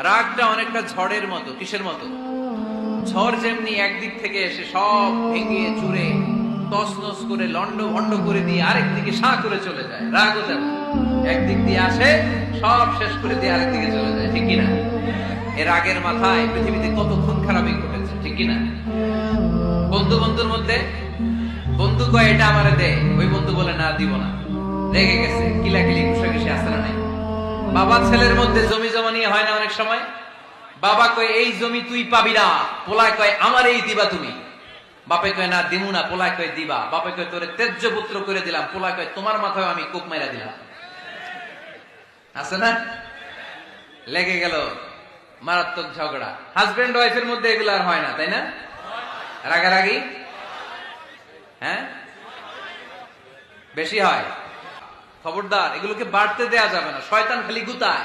রাগটা অনেকটা ঝড়ের মতো। কিসের মতো? ঝড় যেমনি একদিক থেকে এসে সব ভেঙে চুরে তছনছ করে লন্ড ভন্ড করে দিয়ে আরেক দিকে সাঁ করে চলে যায়, রাগও তেমন একদিক দিয়ে আসে সব শেষ করে দিয়ে আরেক দিকে চলে যায়, ঠিক কিনা? এর রাগের মাথায় পৃথিবীতে কত খুন খারাপি ঘটেছে, ঠিক কিনা? বন্ধু বন্ধুর মধ্যে বন্ধু কয় এটা আমারে দে, ওই বন্ধু বলে না দিব না, রেগে গেছে, কিলাকিলি ঘুষাঘুষি আসে না নাই? বাবা ছেলের মধ্যে জমি জমা নিয়ে হয় না অনেক সময়? বাবা কয় এই জমি তুই পাবি না, পোলায় কয় আমার এই দিবা তুমি। বাপে কয় না দিমু না, পোলায় কয় দিবা। বাপে কয় তোরে তেজ্য পুত্র করে দিলাম, পোলায় কয় তোমার মাথায় আমি কোপ মাইরা দিলাম। আছে না? লেগে গেল, মারাত্মক ঝগড়া। হাজবেন্ড ওয়াইফের মধ্যে এগুলো আর হয় না, তাই না? রাগারাগি হ্যাঁ বেশি হয়। খবরদার, এগুলোকে বাড়তে দেয়া যাবে না। শয়তান খালি গুতায়।